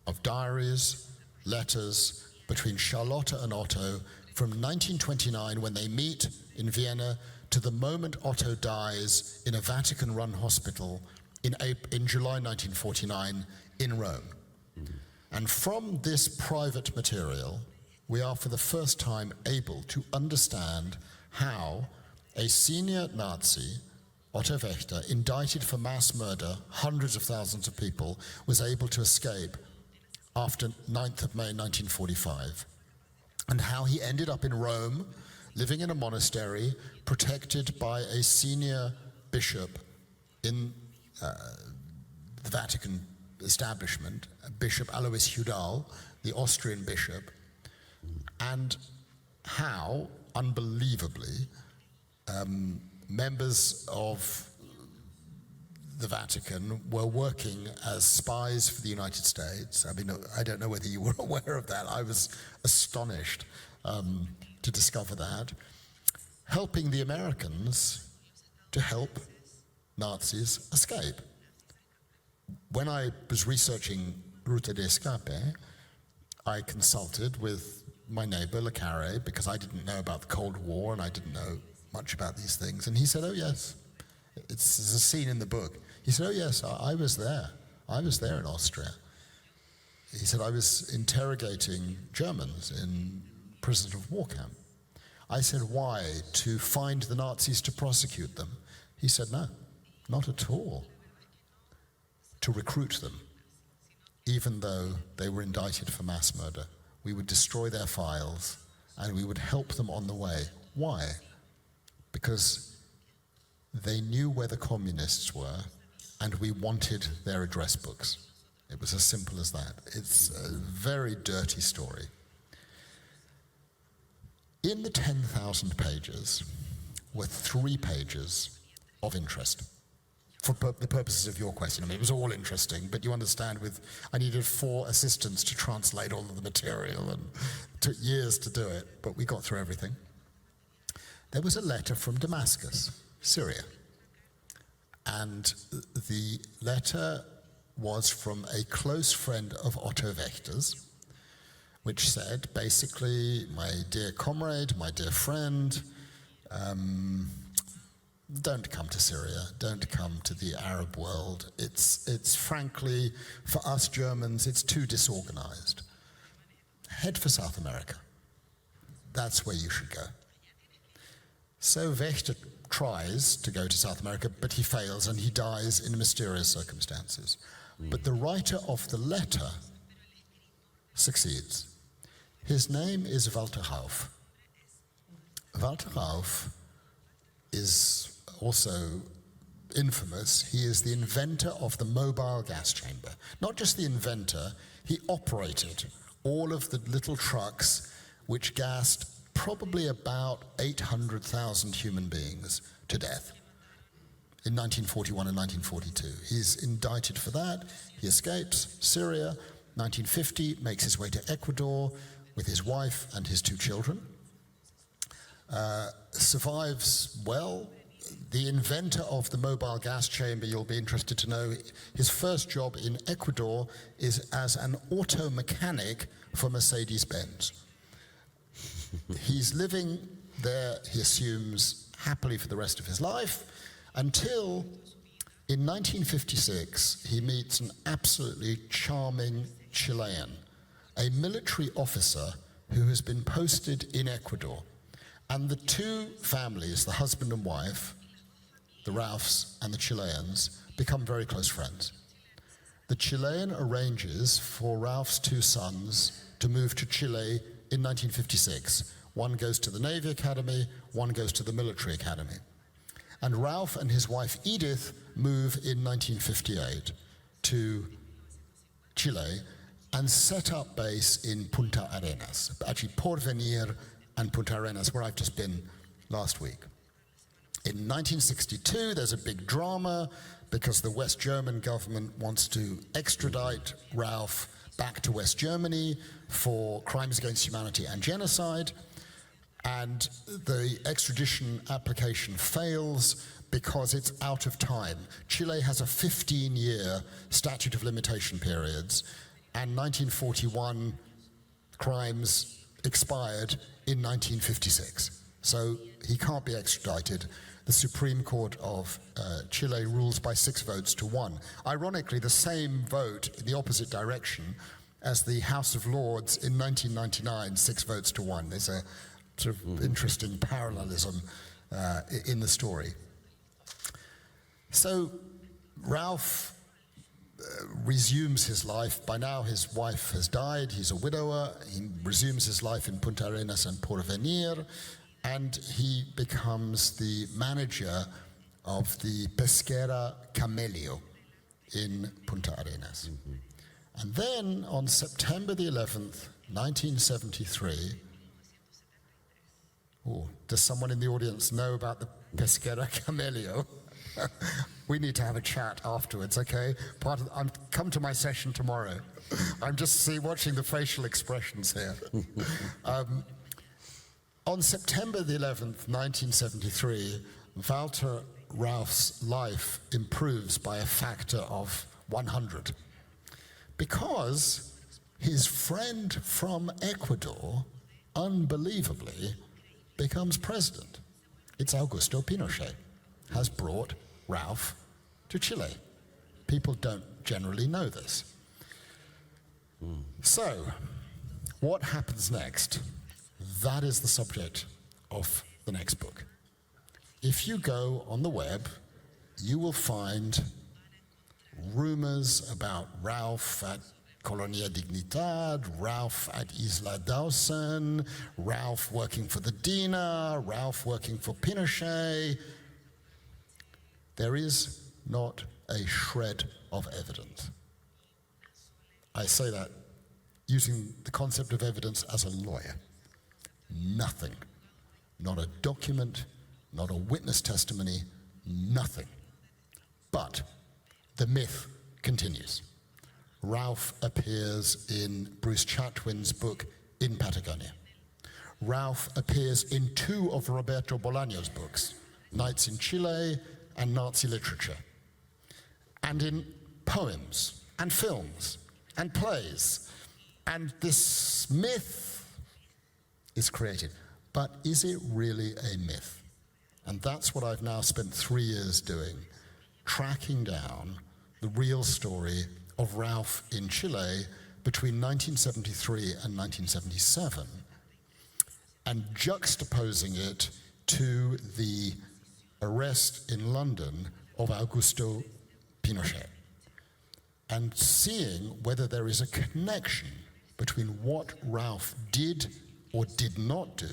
of diaries, letters between Charlotta and Otto from 1929, when they meet in Vienna, to the moment Otto dies in a Vatican-run hospital in July 1949 in Rome. And from this private material, we are for the first time able to understand how a senior Nazi, Otto Wächter, indicted for mass murder, hundreds of thousands of people, was able to escape after 9th of May 1945. And how he ended up in Rome, living in a monastery, protected by a senior bishop in the Vatican establishment, Bishop Alois Hudal, the Austrian bishop, and how, unbelievably, members of the Vatican were working as spies for the United States. I mean, I don't know whether you were aware of that. I was astonished to discover that. Helping the Americans to help Nazis escape. When I was researching Ruta de Escape, I consulted with my neighbor, Le Carre, because I didn't know about the Cold War and I didn't know much about these things. And he said, oh yes, there's a scene in the book. He said, oh yes, I was there. I was there in Austria. He said, I was interrogating Germans in prisoners of war camp. I said, why? To find the Nazis to prosecute them? He said, no, not at all. To recruit them, even though they were indicted for mass murder. We would destroy their files and we would help them on the way. Why? Because they knew where the communists were, and we wanted their address books. It was as simple as that. It's a very dirty story. In the 10,000 pages were 3 pages of interest. For the purposes of your question, I mean, it was all interesting, but you understand, I needed 4 assistants to translate all of the material, and it took years to do it, but we got through everything. There was a letter from Damascus, Syria, and the letter was from a close friend of Otto Wächter's, which said, basically, my dear comrade, my dear friend, don't come to Syria, don't come to the Arab world. It's frankly, for us Germans, it's too disorganized. Head for South America. That's where you should go. So Wächter tries to go to South America, but he fails and he dies in mysterious circumstances. But the writer of the letter succeeds. His name is Walter Rauff. Walter Rauff is also infamous. He is the inventor of the mobile gas chamber. Not just the inventor, he operated all of the little trucks which gassed probably about 800,000 human beings to death in 1941 and 1942. He's indicted for that. He escapes Syria. 1950, makes his way to Ecuador with his wife and his 2 children. Survives well. The inventor of the mobile gas chamber, you'll be interested to know, his first job in Ecuador is as an auto mechanic for Mercedes-Benz. He's living there, he assumes, happily for the rest of his life, until in 1956 he meets an absolutely charming Chilean, a military officer who has been posted in Ecuador. And the 2 families, the husband and wife, the Rauffs and the Chileans, become very close friends. The Chilean arranges for Rauff's 2 sons to move to Chile in 1956. One goes to the Navy Academy, one goes to the Military Academy. And Rauff and his wife Edith move in 1958 to Chile and set up base in Punta Arenas, actually Porvenir and Punta Arenas, where I've just been last week. In 1962, there's a big drama because the West German government wants to extradite Rauff back to West Germany for crimes against humanity and genocide. And the extradition application fails because it's out of time. Chile has a 15-year statute of limitation periods, and 1941 crimes expired in 1956. So he can't be extradited. The Supreme Court of Chile rules by 6 votes to 1. Ironically, the same vote in the opposite direction as the House of Lords in 1999, 6 votes to 1. There's a sort of interesting parallelism in the story. So Rauff resumes his life. By now his wife has died, he's a widower. He resumes his life in Punta Arenas and Porvenir, and he becomes the manager of the Pesquera Camello in Punta Arenas. And then on September the 11th, 1973, does someone in the audience know about the Pesquera Camello? We need to have a chat afterwards, okay? Come to my session tomorrow. I'm just watching the facial expressions here. On September the 11th, 1973, Walter Rauff's life improves by a factor of 100 because his friend from Ecuador, unbelievably, becomes president. It's Augusto Pinochet, has brought Rauff to Chile. People don't generally know this. So, what happens next? That is the subject of the next book. If you go on the web, you will find rumors about Rauff at Colonia Dignidad, Rauff at Isla Dawson, Rauff working for the DINA, Rauff working for Pinochet. There is not a shred of evidence. I say that using the concept of evidence as a lawyer. Nothing. Not a document, not a witness testimony, nothing. But the myth continues. Ralph appears in Bruce Chatwin's book, In Patagonia. Ralph appears in 2 of Roberto Bolaño's books, Nights in Chile and Nazi Literature, and in poems and films and plays. And this myth is created. But is it really a myth? And that's what I've now spent 3 years doing, tracking down the real story of Ralph in Chile between 1973 and 1977, and juxtaposing it to the arrest in London of Augusto Pinochet, and seeing whether there is a connection between what Ralph did or did not do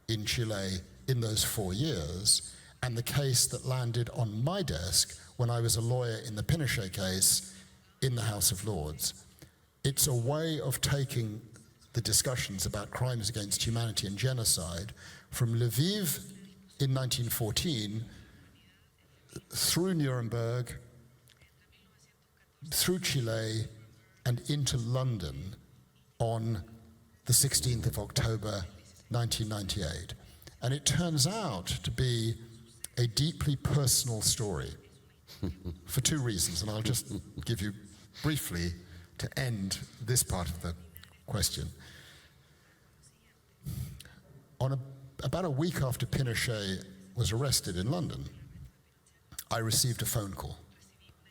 in Chile in those 4 years and the case that landed on my desk when I was a lawyer in the Pinochet case in the House of Lords. It's a way of taking the discussions about crimes against humanity and genocide from Lviv in 1914 through Nuremberg, through Chile, and into London on the 16th of October 1998. And it turns out to be a deeply personal story for 2 reasons, and I'll just give you briefly to end this part of the question. About a week after Pinochet was arrested in London, I received a phone call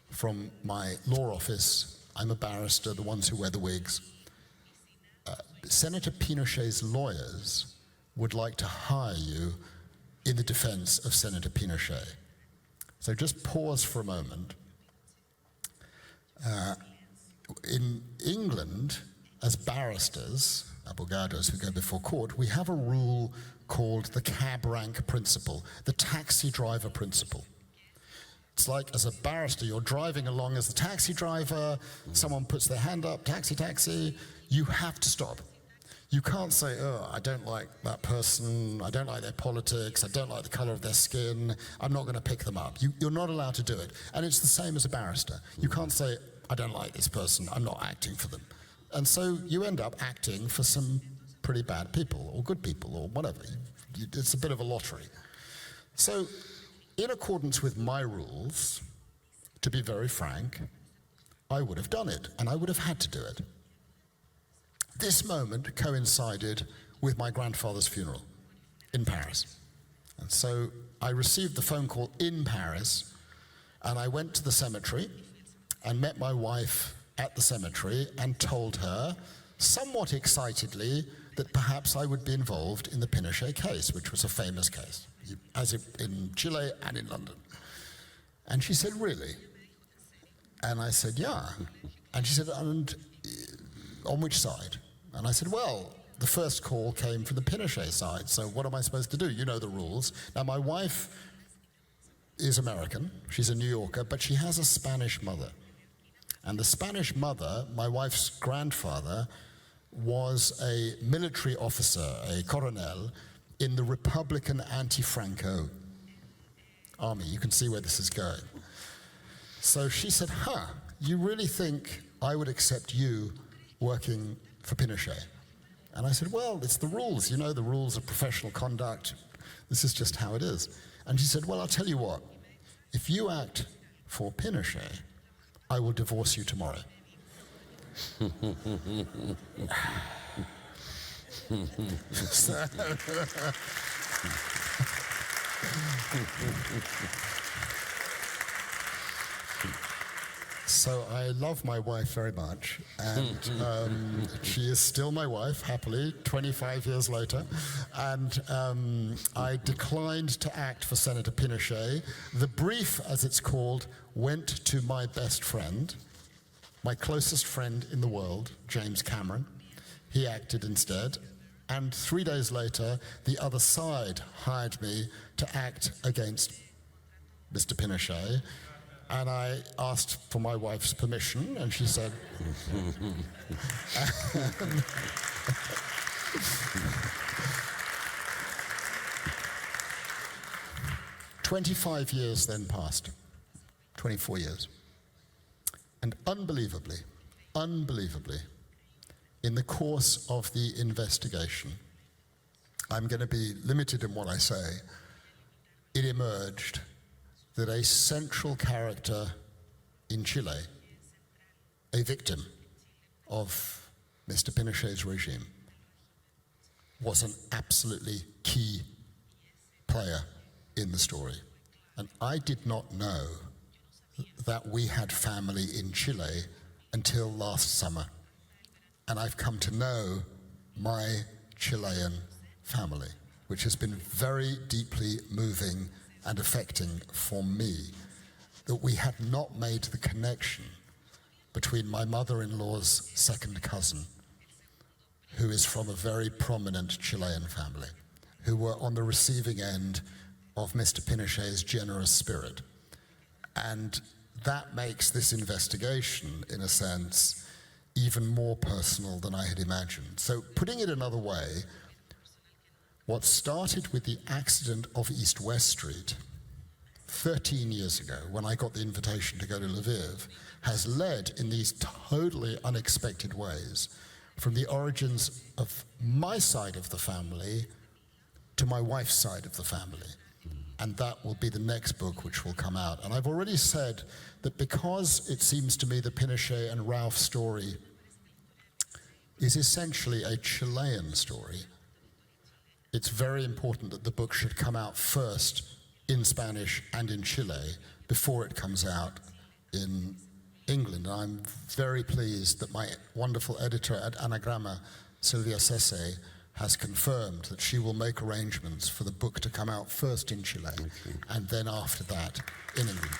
from my law office. I'm a barrister, the ones who wear the wigs. Senator Pinochet's lawyers would like to hire you in the defense of Senator Pinochet. So just pause for a moment. In England, as barristers, abogados who go before court, we have a rule called the cab rank principle, the taxi driver principle. It's like, as a barrister, you're driving along as the taxi driver, someone puts their hand up, taxi, taxi, you have to stop. You can't say, oh, I don't like that person, I don't like their politics, I don't like the color of their skin, I'm not going to pick them up. You're not allowed to do it. And it's the same as a barrister. You can't say, I don't like this person, I'm not acting for them. And so you end up acting for some pretty bad people, or good people, or whatever. It's a bit of a lottery. So, in accordance with my rules, to be very frank, I would have done it, and I would have had to do it. This moment coincided with my grandfather's funeral in Paris. And so I received the phone call in Paris, and I went to the cemetery and met my wife at the cemetery and told her, somewhat excitedly, that perhaps I would be involved in the Pinochet case, which was a famous case, as in Chile and in London. And she said, really? And I said, yeah. And she said, and on which side? And I said, well, the first call came from the Pinochet side, so what am I supposed to do? You know the rules. Now, my wife is American, she's a New Yorker, but she has a Spanish mother. And the Spanish mother, my wife's grandfather, was a military officer, a coronel, in the Republican anti-Franco army. You can see where this is going. So she said, you really think I would accept you working for Pinochet? And I said, well, it's the rules. You know the rules of professional conduct. This is just how it is. And she said, well, I'll tell you what. If you act for Pinochet, I will divorce you tomorrow. So I love my wife very much, and she is still my wife, happily, 25 years later, and I declined to act for Senator Pinochet. The brief, as it's called, went to my best friend, my closest friend in the world, James Cameron. He acted instead, and 3 days later, the other side hired me to act against Mr. Pinochet, and I asked for my wife's permission, and she said, 25 years then passed, 24 years. And unbelievably, in the course of the investigation, I'm going to be limited in what I say, it emerged that a central character in Chile, a victim of Mr. Pinochet's regime, was an absolutely key player in the story. And I did not know that we had family in Chile until last summer. And I've come to know my Chilean family, which has been very deeply moving and affecting for me, that we had not made the connection between my mother-in-law's second cousin, who is from a very prominent Chilean family, who were on the receiving end of Mr. Pinochet's generous spirit. And that makes this investigation, in a sense, even more personal than I had imagined. So putting it another way, what started with the accident of East-West Street 13 years ago, when I got the invitation to go to Lviv, has led in these totally unexpected ways from the origins of my side of the family to my wife's side of the family. And that will be the next book which will come out. And I've already said that because it seems to me the Pinochet and Ralph story is essentially a Chilean story, it's very important that the book should come out first in Spanish and in Chile before it comes out in England. And I'm very pleased that my wonderful editor at Anagrama, Silvia Sese, has confirmed that she will make arrangements for the book to come out first in Chile and then after that in England.